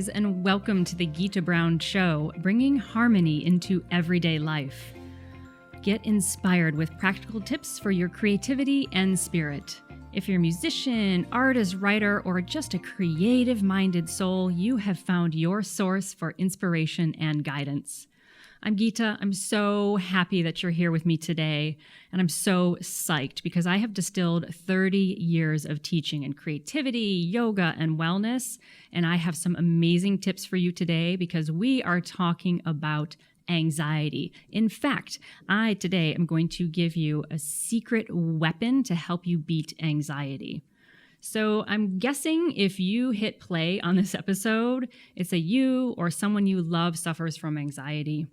guys, and welcome to the Gita Brown Show, bringing harmony into everyday life. Get inspired with practical tips for your creativity and spirit. If you're a musician, artist, writer, or just a creative-minded soul, you have found your source for inspiration and guidance. I'm Gita. I'm so happy that you're here with me today, and I'm so psyched because I have distilled 30 years of teaching in creativity, yoga, and wellness, and I have some amazing tips for you today because we are talking about anxiety. In fact, I today am going to give you a secret weapon to help you beat anxiety. So I'm guessing if you hit play on this episode, it's that you or someone you love suffers from anxiety.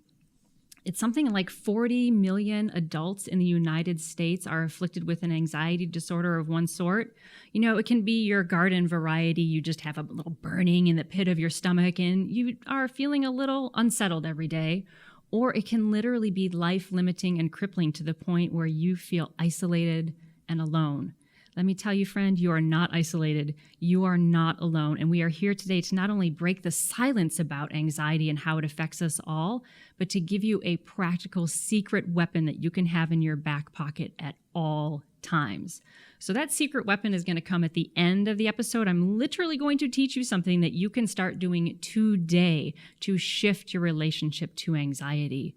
It's something like 40 million adults in the United States are afflicted with an anxiety disorder of one sort. You know, it can be your garden variety. You just have a little burning in the pit of your stomach and you are feeling a little unsettled every day. Or it can literally be life-limiting and crippling to the point where you feel isolated and alone. Let me tell you, friend, you are not isolated. You are not alone. And we are here today to not only break the silence about anxiety and how it affects us all, but to give you a practical secret weapon that you can have in your back pocket at all times. So that secret weapon is going to come at the end of the episode. I'm literally going to teach you something that you can start doing today to shift your relationship to anxiety.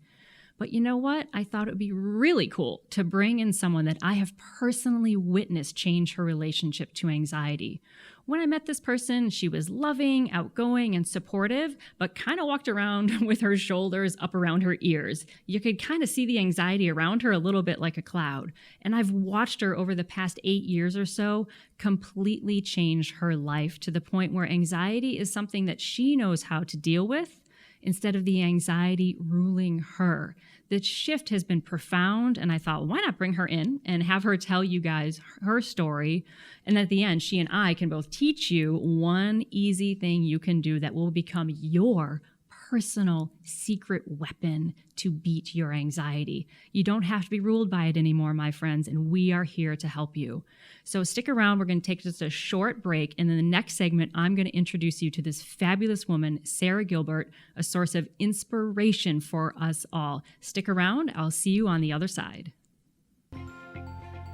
But you know what? I thought it would be really cool to bring in someone that I have personally witnessed change her relationship to anxiety. When I met this person, she was loving, outgoing, and supportive, but kind of walked around with her shoulders up around her ears. You could kind of see the anxiety around her a little bit like a cloud. And I've watched her over the past 8 years or so completely change her life to the point where anxiety is something that she knows how to deal with instead of the anxiety ruling her. The shift has been profound, and I thought, why not bring her in and have her tell you guys her story? And at the end, she and I can both teach you one easy thing you can do that will become your personal secret weapon to beat your anxiety. You don't have to be ruled by it anymore, my friends, and we are here to help you. So stick around. We're going to take just a short break, and in the next segment, I'm going to introduce you to this fabulous woman, Sarah Gilbert, a source of inspiration for us all. Stick around. I'll see you on the other side.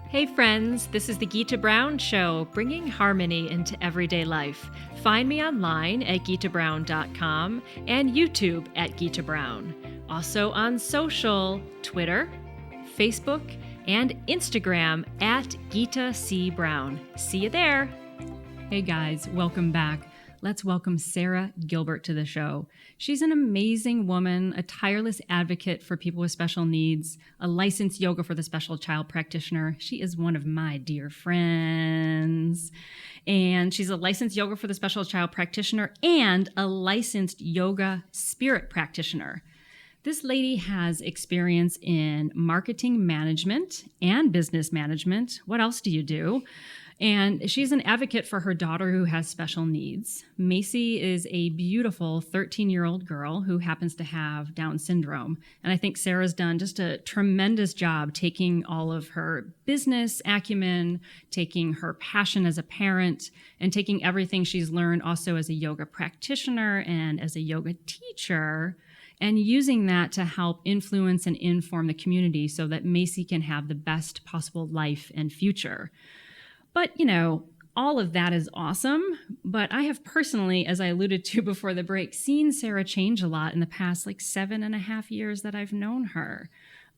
Hey friends, this is the Gita Brown Show, bringing harmony into everyday life. Find me online at gitabrown.com and YouTube at Gita Brown. Also on social, Twitter, Facebook, and Instagram at Gita C. Brown. See you there. Hey guys, welcome back. Let's welcome Sarah Gilbert to the show. She's an amazing woman, a tireless advocate for people with special needs, a licensed yoga for the special child practitioner. She is one of my dear friends. And she's a licensed yoga for the special child practitioner and a licensed yoga spirit practitioner. This lady has experience in marketing management and business management. What else do you do? And she's an advocate for her daughter who has special needs. Macy is a beautiful 13-year-old girl who happens to have Down syndrome. And I think Sarah's done just a tremendous job taking all of her business acumen, taking her passion as a parent, and taking everything she's learned also as a yoga practitioner and as a yoga teacher, and using that to help influence and inform the community so that Macy can have the best possible life and future. But, you know, all of that is awesome, but I have personally, as I alluded to before the break, seen Sarah change a lot in the past 7.5 years that I've known her.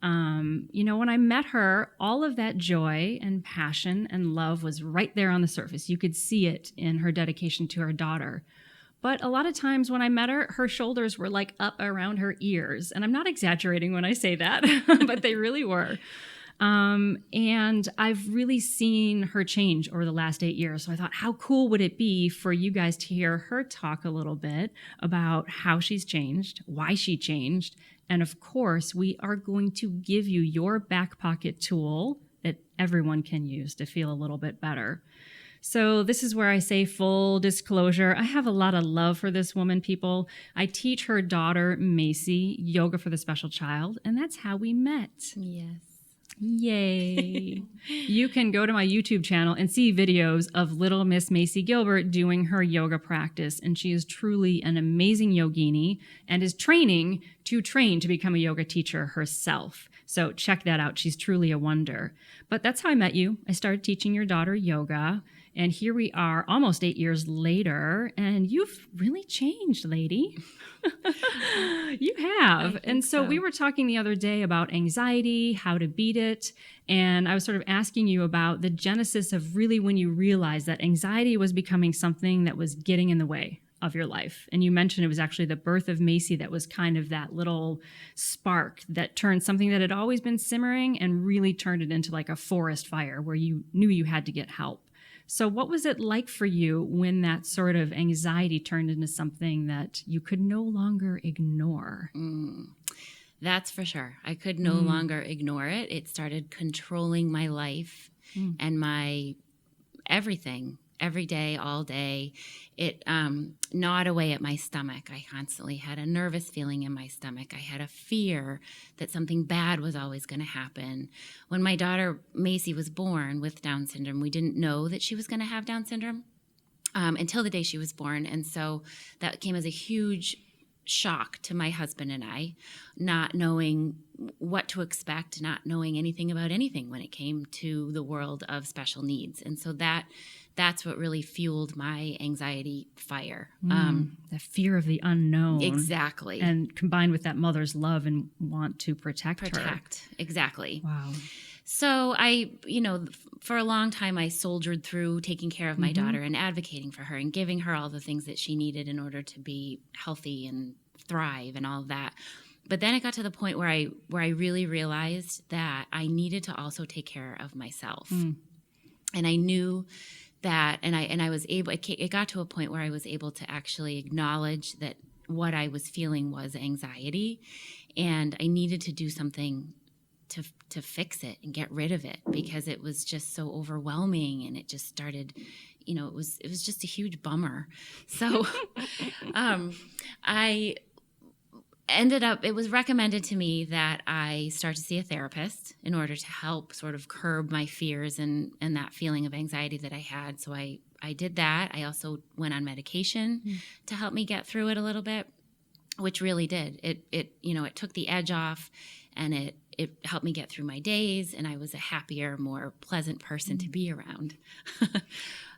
When I met her, all of that joy and passion and love was right there on the surface. You could see it in her dedication to her daughter. But a lot of times when I met her, her shoulders were up around her ears. And I'm not exaggerating when I say that, but they really were. And I've really seen her change over the last 8 years. So I thought, how cool would it be for you guys to hear her talk a little bit about how she's changed, why she changed. And of course, we are going to give you your back pocket tool that everyone can use to feel a little bit better. So this is where I say full disclosure. I have a lot of love for this woman, people. I teach her daughter, Macy, yoga for the special child, and that's how we met. Yes. Yay. You can go to my YouTube channel and see videos of little Miss Macy Gilbert doing her yoga practice. And she is truly an amazing yogini and is training to become a yoga teacher herself. So check that out. She's truly a wonder. But that's how I met you. I started teaching your daughter yoga. And here we are almost 8 years later, and you've really changed, lady. You have. And so we were talking the other day about anxiety, how to beat it. And I was sort of asking you about the genesis of really when you realized that anxiety was becoming something that was getting in the way of your life. And you mentioned it was actually the birth of Macy that was kind of that little spark that turned something that had always been simmering and really turned it into like a forest fire where you knew you had to get help. So what was it like for you when that sort of anxiety turned into something that you could no longer ignore? That's for sure. I could no longer ignore it. It started controlling my life and my everything, every day, all day. It gnawed away at my stomach. I constantly had a nervous feeling in my stomach. I had a fear that something bad was always going to happen. When my daughter Macy was born with Down syndrome, we didn't know that she was going to have Down syndrome until the day she was born. And so that came as a huge shock to my husband and I, not knowing what to expect, not knowing anything about anything when it came to the world of special needs. And so that's what really fueled my anxiety fire. The fear of the unknown. Exactly. And combined with that mother's love and want to protect her. Exactly. Wow. So I, for a long time, I soldiered through taking care of my daughter and advocating for her and giving her all the things that she needed in order to be healthy and thrive and all of that. But then it got to the point where I really realized that I needed to also take care of myself. And I knew that, and I was able, it got to a point where I was able to actually acknowledge that what I was feeling was anxiety, and I needed to do something to fix it and get rid of it because it was just so overwhelming, and it just started, it was just a huge bummer. So I ended up, it was recommended to me that I start to see a therapist in order to help sort of curb my fears and that feeling of anxiety that I had. So I did that. I also went on medication to help me get through it a little bit, which really did. It took the edge off, and it helped me get through my days, and I was a happier, more pleasant person to be around.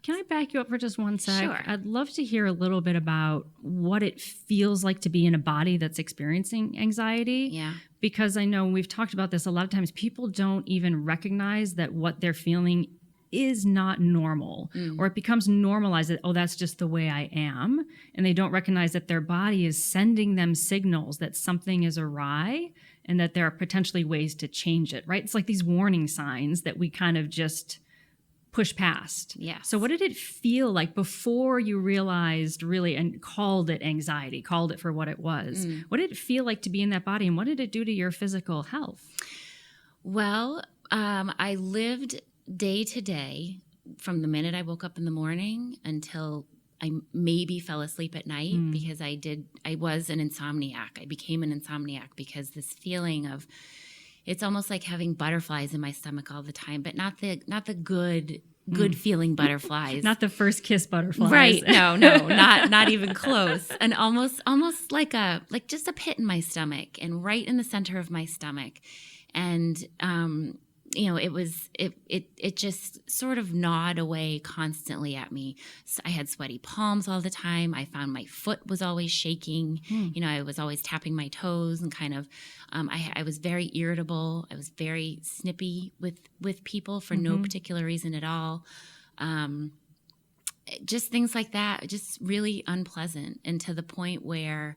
Can I back you up for just one sec? Sure. I'd love to hear a little bit about what it feels like to be in a body that's experiencing anxiety. Yeah. Because I know we've talked about this a lot of times. People don't even recognize that what they're feeling is not normal, or it becomes normalized that, oh, that's just the way I am. And they don't recognize that their body is sending them signals that something is awry and that there are potentially ways to change it, right? It's like these warning signs that we kind of just push past. Yeah. So what did it feel like before you realized really and called it anxiety, called it for what it was? What did it feel like to be in that body, and what did it do to your physical health? Well, I lived day to day from the minute I woke up in the morning until I maybe fell asleep at night because I was an insomniac. I became an insomniac because this feeling of, it's almost like having butterflies in my stomach all the time, but not the good feeling butterflies. Not the first kiss butterflies. Right. No, not even close. And almost like just a pit in my stomach and right in the center of my stomach. And it just sort of gnawed away constantly at me. So I had sweaty palms all the time. I found my foot was always shaking. I was always tapping my toes and kind of, I was very irritable. I was very snippy with people for no particular reason at all. Just things like that, just really unpleasant. And to the point where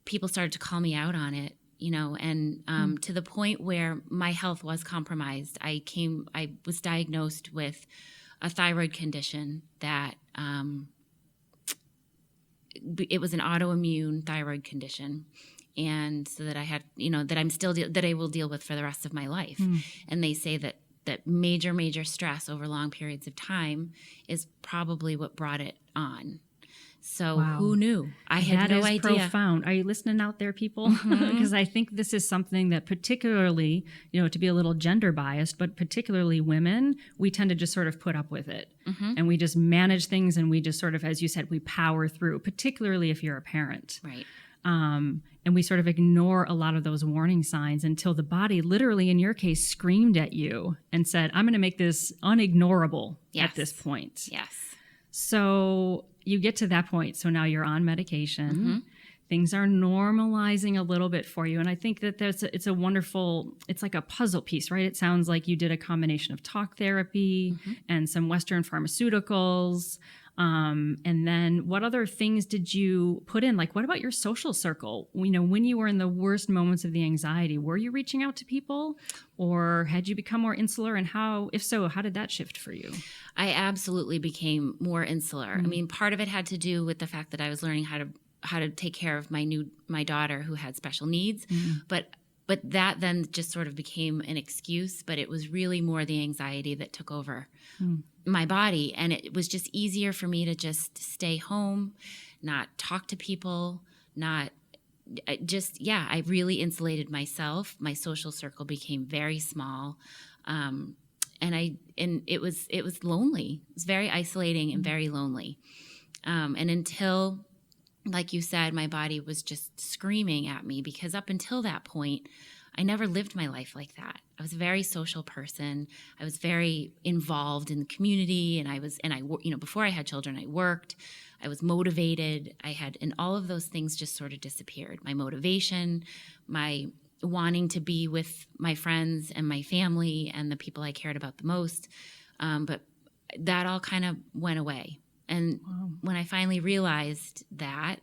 people started to call me out on it. And to the point where my health was compromised. I was diagnosed with a thyroid condition that it was an autoimmune thyroid condition, and so that I had, that I will deal with for the rest of my life. And they say that major stress over long periods of time is probably what brought it on. So Wow. who knew? I had no idea. That is profound. Are you listening out there, people? Because I think this is something that particularly, to be a little gender biased, but particularly women, we tend to just sort of put up with it. And we just manage things, and we just sort of, as you said, we power through, particularly if you're a parent. Right. And we sort of ignore a lot of those warning signs until the body, literally in your case, screamed at you and said, I'm going to make this unignorable at this point. Yes. So you get to that point. So now you're on medication. Things are normalizing a little bit for you. And I think that it's a wonderful, it's like a puzzle piece, right? It sounds like you did a combination of talk therapy and some Western pharmaceuticals. And then what other things did you put in? Like, what about your social circle? When you were in the worst moments of the anxiety, were you reaching out to people, or had you become more insular? And if so, how did that shift for you? I absolutely became more insular. I mean, part of it had to do with the fact that I was learning how to take care of my daughter who had special needs, but that then just sort of became an excuse. But it was really more the anxiety that took over my body, and it was just easier for me to just stay home, not talk to people, I really insulated myself. My social circle became very small, and it was lonely. It was very isolating and very lonely, and until, like you said, my body was just screaming at me, because up until that point, I never lived my life like that. I was a very social person. I was very involved in the community, and before I had children, I worked. I was motivated. And all of those things just sort of disappeared. My motivation, my wanting to be with my friends and my family and the people I cared about the most, but that all kind of went away. And when I finally realized that,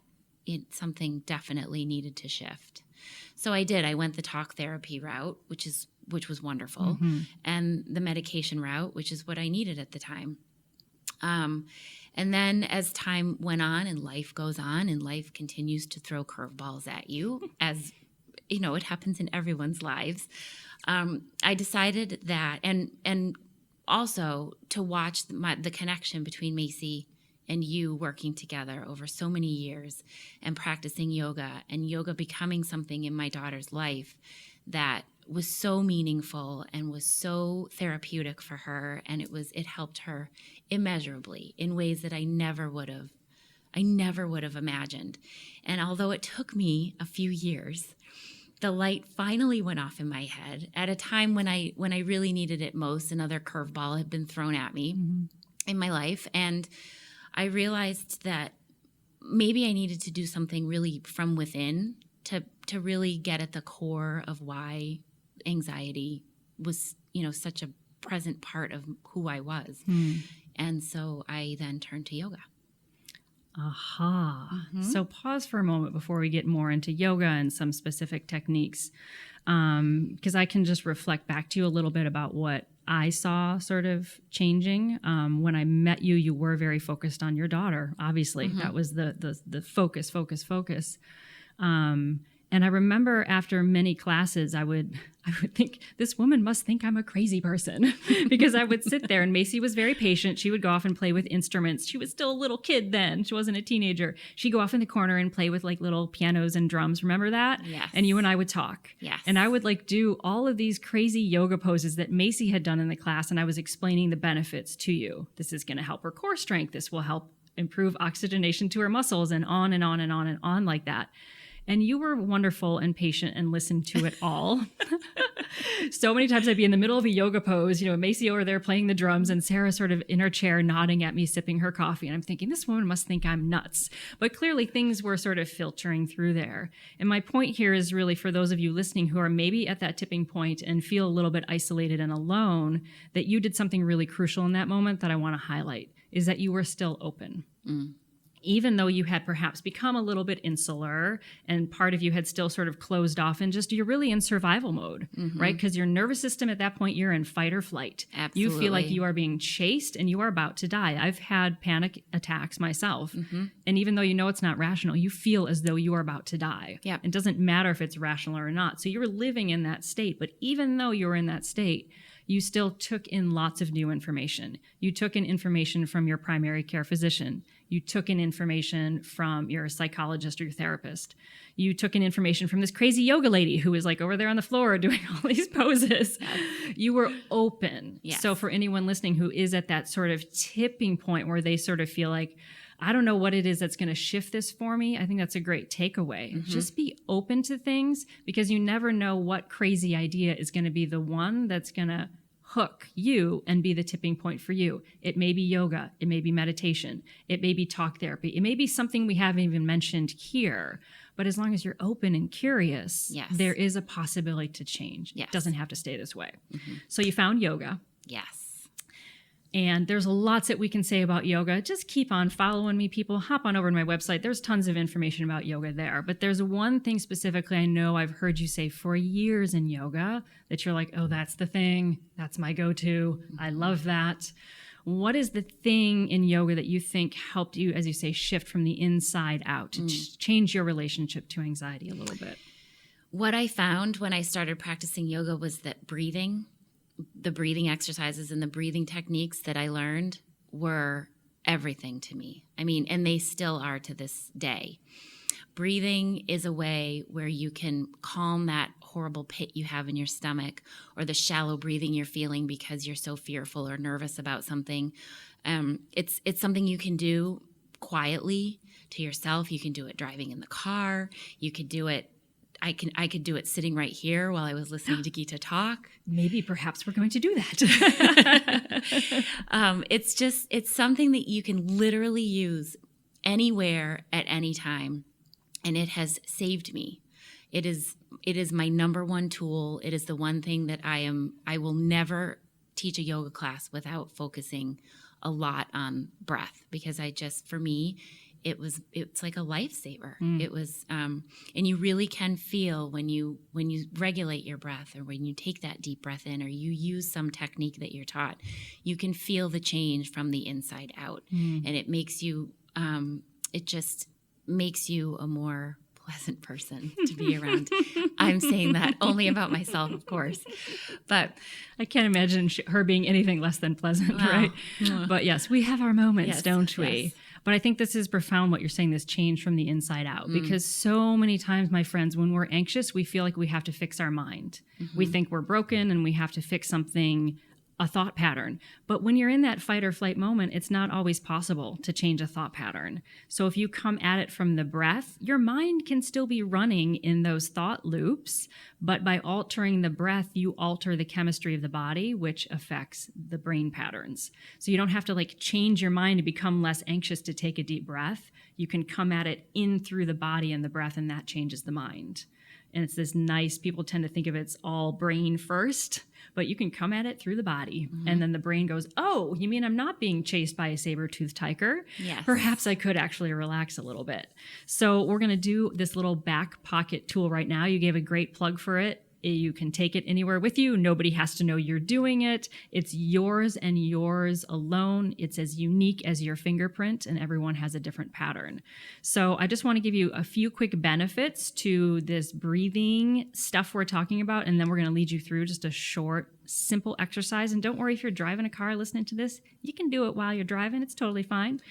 something definitely needed to shift. So I did. I went the talk therapy route, which was wonderful, and the medication route, which is what I needed at the time. And then as time went on and life goes on and life continues to throw curveballs at you, as it happens in everyone's lives, I decided that, and also to watch the connection between Macy and you working together over so many years and practicing yoga, and yoga becoming something in my daughter's life that was so meaningful and was so therapeutic for her. And it helped her immeasurably in ways that I never would have imagined. And although it took me a few years, the light finally went off in my head at a time when I really needed it most. Another curveball had been thrown at me in my life. And I realized that maybe I needed to do something really from within to really get at the core of why anxiety was, such a present part of who I was. And so I then turned to yoga. Aha. So pause for a moment before we get more into yoga and some specific techniques, because I can just reflect back to you a little bit about what I saw sort of changing. When I met you, you were very focused on your daughter. Obviously, that was the focus. And I remember after many classes, I would think, this woman must think I'm a crazy person, because I would sit there, and Macy was very patient. She would go off and play with instruments. She was still a little kid then. She wasn't a teenager. She'd go off in the corner and play with like little pianos and drums. Remember that? Yes. And you and I would talk. Yes. And I would do all of these crazy yoga poses that Macy had done in the class. And I was explaining the benefits to you. This is going to help her core strength. This will help improve oxygenation to her muscles, and on and on and on and on like that. And you were wonderful and patient and listened to it all. So many times I'd be in the middle of a yoga pose, Macy over there playing the drums, and Sarah sort of in her chair nodding at me, sipping her coffee. And I'm thinking, this woman must think I'm nuts. But clearly things were sort of filtering through there. And my point here is really for those of you listening who are maybe at that tipping point and feel a little bit isolated and alone, that you did something really crucial in that moment that I want to highlight, is that you were still open. Even though you had perhaps become a little bit insular and part of you had still sort of closed off, and just you're really in survival mode, right? Because your nervous system at that point, you're in fight or flight. Absolutely. You feel like you are being chased and you are about to die. I've had panic attacks myself. And even though it's not rational, you feel as though you are about to die. Yep. It doesn't matter if it's rational or not. So you were living in that state. But even though you were in that state, you still took in lots of new information. You took in information from your primary care physician. You took in information from your psychologist or your therapist. You took in information from this crazy yoga lady who was like over there on the floor doing all these poses. Yes. You were open. Yes. So for anyone listening who is at that sort of tipping point where they sort of feel like, I don't know what it is that's going to shift this for me, I think that's a great takeaway. Mm-hmm. Just be open to things, because you never know what crazy idea is going to be the one that's going to hook you and be the tipping point for you. It may be yoga. It may be meditation. It may be talk therapy. It may be something we haven't even mentioned here. But as long as you're open and curious, yes. there is a possibility to change. Yes. It doesn't have to stay this way. Mm-hmm. So you found yoga. Yes. And there's lots that we can say about yoga. Just keep on following me, people. Hop on over to my website. There's tons of information about yoga there. But there's one thing specifically I know I've heard you say for years in yoga that you're like, oh, that's the thing. That's my go-to. I love that. What is the thing in yoga that you think helped you, as you say, shift from the inside out, to change your relationship to anxiety a little bit? What I found when I started practicing yoga was that the breathing exercises and the breathing techniques that I learned were everything to me. I mean, and they still are to this day. Breathing is a way where you can calm that horrible pit you have in your stomach, or the shallow breathing you're feeling because you're so fearful or nervous about something. It's something you can do quietly to yourself. You can do it driving in the car. You could do it. I could do it sitting right here while I was listening to Gita talk. Maybe perhaps we're going to do that. It's something that you can literally use anywhere at any time. And it has saved me. It is my number one tool. It is the one thing that I will never teach a yoga class without focusing a lot on breath, because for me, it's like a lifesaver. It was, and you really can feel when you regulate your breath, or when you take that deep breath in, or you use some technique that you're taught, you can feel the change from the inside out. And it makes you, it just makes you a more pleasant person to be around. I'm saying that only about myself, of course, but I can't imagine her being anything less than pleasant, right? But yes, we have our moments, yes, don't we? Yes. But I think this is profound what you're saying, this change from the inside out, because so many times, my friends, when we're anxious, we feel like we have to fix our mind. We think we're broken and we have to fix something, a thought pattern. But when you're in that fight or flight moment, it's not always possible to change a thought pattern. So if you come at it from the breath, your mind can still be running in those thought loops, but by altering the breath, you alter the chemistry of the body, which affects the brain patterns. So you don't have to change your mind to become less anxious to take a deep breath. You can come at it in through the body and the breath, and that changes the mind. And it's this nice, people tend to think of it's all brain first, but you can come at it through the body. And then the brain goes, oh, you mean I'm not being chased by a saber-toothed tiger? Yes. Perhaps I could actually relax a little bit. So we're going to do this little back pocket tool right now. You gave a great plug for it. You can take it anywhere with you. Nobody has to know you're doing it. It's yours and yours alone. It's as unique as your fingerprint, and everyone has a different pattern. So I just want to give you a few quick benefits to this breathing stuff we're talking about, and then we're going to lead you through just a short, simple exercise. And don't worry, if you're driving a car listening to this, you can do it while you're driving. It's totally fine.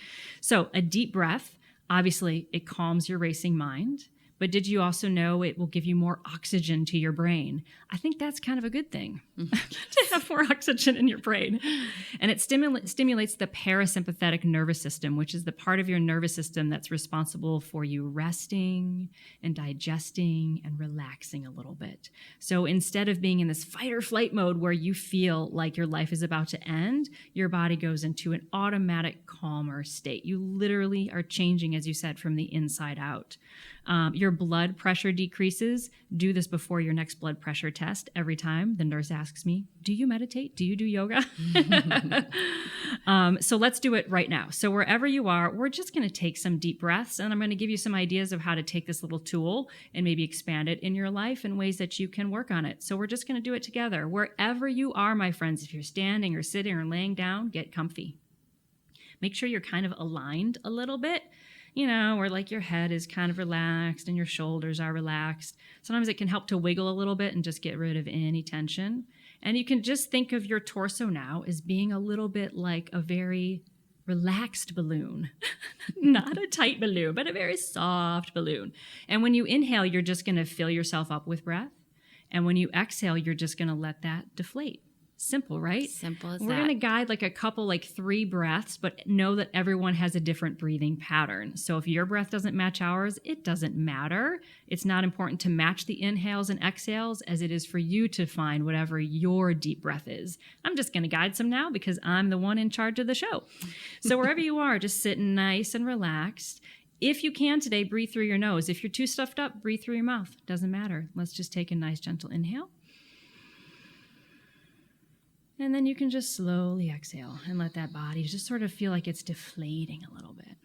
So a deep breath, obviously, it calms your racing mind. But did you also know it will give you more oxygen to your brain? I think that's kind of a good thing, to have more oxygen in your brain. And it stimulates the parasympathetic nervous system, which is the part of your nervous system that's responsible for you resting and digesting and relaxing a little bit. So instead of being in this fight or flight mode where you feel like your life is about to end, your body goes into an automatic calmer state. You literally are changing, as you said, from the inside out. Your blood pressure decreases. Do this before your next blood pressure test. Every time the nurse asks me, do you meditate? Do you do yoga? So let's do it right now. So wherever you are, we're just going to take some deep breaths, and I'm going to give you some ideas of how to take this little tool and maybe expand it in your life in ways that you can work on it. So we're just going to do it together. Wherever you are, my friends, if you're standing or sitting or laying down, get comfy. Make sure you're kind of aligned a little bit. Where your head is kind of relaxed and your shoulders are relaxed. Sometimes it can help to wiggle a little bit and just get rid of any tension. And you can just think of your torso now as being a little bit like a very relaxed balloon. Not a tight balloon, but a very soft balloon. And when you inhale, you're just going to fill yourself up with breath. And when you exhale, you're just going to let that deflate. Simple, right? Simple as We're that. going to guide like a couple, like 3 breaths, but know that everyone has a different breathing pattern. So if your breath doesn't match ours, it doesn't matter. It's not important to match the inhales and exhales as it is for you to find whatever your deep breath is. I'm just going to guide some now because I'm the one in charge of the show. So wherever you are, just sitting nice and relaxed. If you can today, breathe through your nose. If you're too stuffed up, breathe through your mouth. Doesn't matter. Let's just take a nice gentle inhale. And then you can just slowly exhale and let that body just sort of feel like it's deflating a little bit.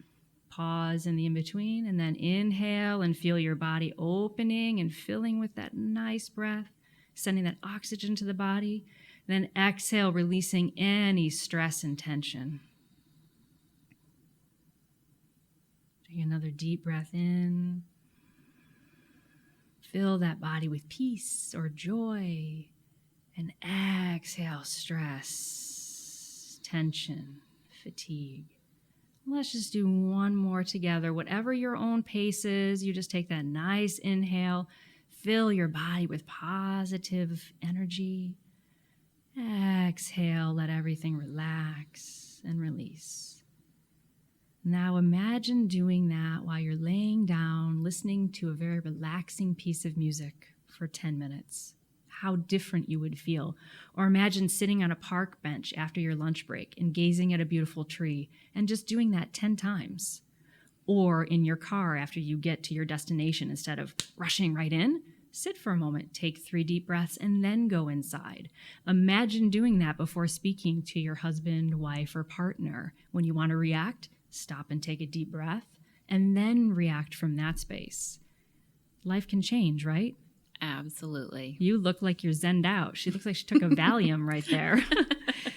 Pause in the in-between and then inhale and feel your body opening and filling with that nice breath, sending that oxygen to the body. Then exhale, releasing any stress and tension. Take another deep breath in. Fill that body with peace or joy. And exhale, stress, tension, fatigue. Let's just do one more together. Whatever your own pace is, you just take that nice inhale, fill your body with positive energy. Exhale, let everything relax and release. Now imagine doing that while you're laying down, listening to a very relaxing piece of music for 10 minutes. How different you would feel. Or imagine sitting on a park bench after your lunch break and gazing at a beautiful tree and just doing that 10 times. Or in your car after you get to your destination, instead of rushing right in, sit for a moment, take 3 deep breaths, and then go inside. Imagine doing that before speaking to your husband, wife, or partner. When you want to react, stop and take a deep breath, and then react from that space. Life can change, right? Absolutely. You look like you're zenned out. She looks like she took a Valium right there.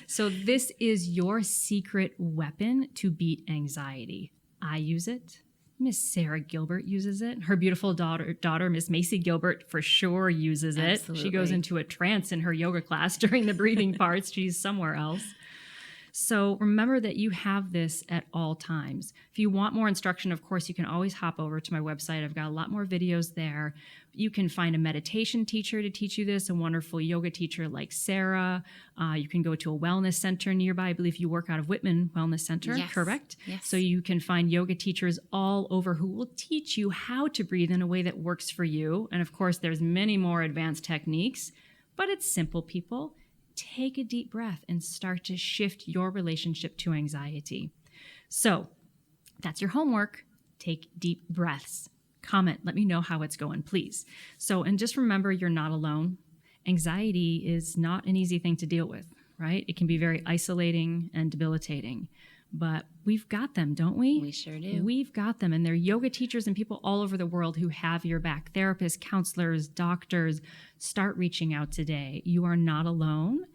So this is your secret weapon to beat anxiety. I use it. Miss Sarah Gilbert uses it. Her beautiful daughter, Miss Macy Gilbert, for sure uses it. Absolutely. She goes into a trance in her yoga class during the breathing parts. She's somewhere else. So remember that you have this at all times. If you want more instruction, of course, you can always hop over to my website. I've got a lot more videos there. You can find a meditation teacher to teach you this, a wonderful yoga teacher like Sarah. You can go to a wellness center nearby. I believe you work out of Whitman Wellness Center, Yes. correct? Yes. So you can find yoga teachers all over who will teach you how to breathe in a way that works for you. And of course, there's many more advanced techniques, but it's simple, people. Take a deep breath and start to shift your relationship to anxiety. So that's your homework. Take deep breaths. Comment. Let me know how it's going, please. So, and just remember, you're not alone. Anxiety is not an easy thing to deal with, right? It can be very isolating and debilitating, but we've got them, don't we? We sure do. We've got them, and they're yoga teachers and people all over the world who have your back. Therapists, counselors, doctors. Start reaching out today. You are not alone,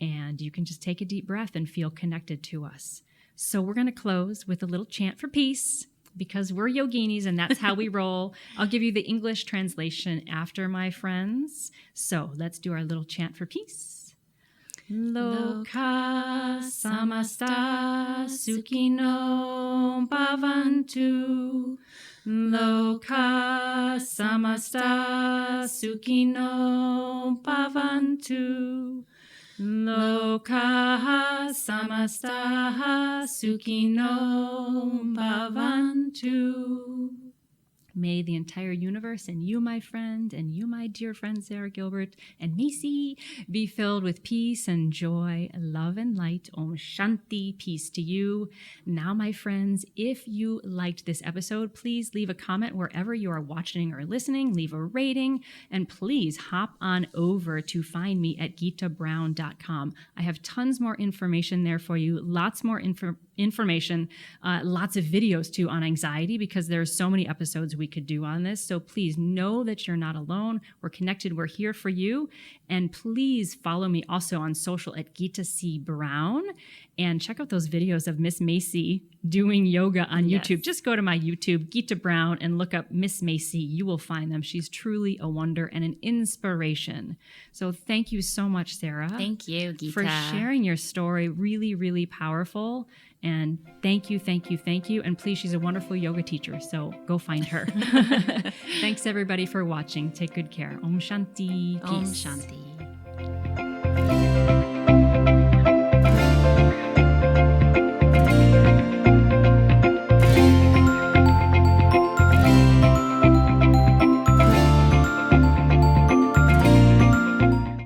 and you can just take a deep breath and feel connected to us. So we're going to close with a little chant for peace, because we're yoginis and that's how we roll. I'll give you the English translation after, my friends. So let's do our little chant for peace. Loka samasta sukhino bhavantu. Loka samasta sukhino bhavantu. Loka samasta sukhino bhavantu. May the entire universe and you, my friend, and you, my dear friend, Sarah Gilbert, and Macy, be filled with peace and joy, love and light. Om Shanti, peace to you. Now, my friends, if you liked this episode, please leave a comment wherever you are watching or listening. Leave a rating, and please hop on over to find me at gitabrown.com. I have tons more information there for you, lots more information, lots of videos too on anxiety, because there's so many episodes we could do on this. So please know that you're not alone. We're connected. We're here for you. And please follow me also on social at Gita C. Brown, and check out those videos of Miss Macy doing yoga on YouTube. Yes. Just go to my YouTube, Gita Brown, and look up Miss Macy. You will find them. She's truly a wonder and an inspiration. So thank you so much, Sarah. Thank you, Gita. For sharing your story. Really, really powerful. And thank you. And please, she's a wonderful yoga teacher, so go find her. Thanks, everybody, for watching. Take good care. Om Shanti. Om Peace. Shanti.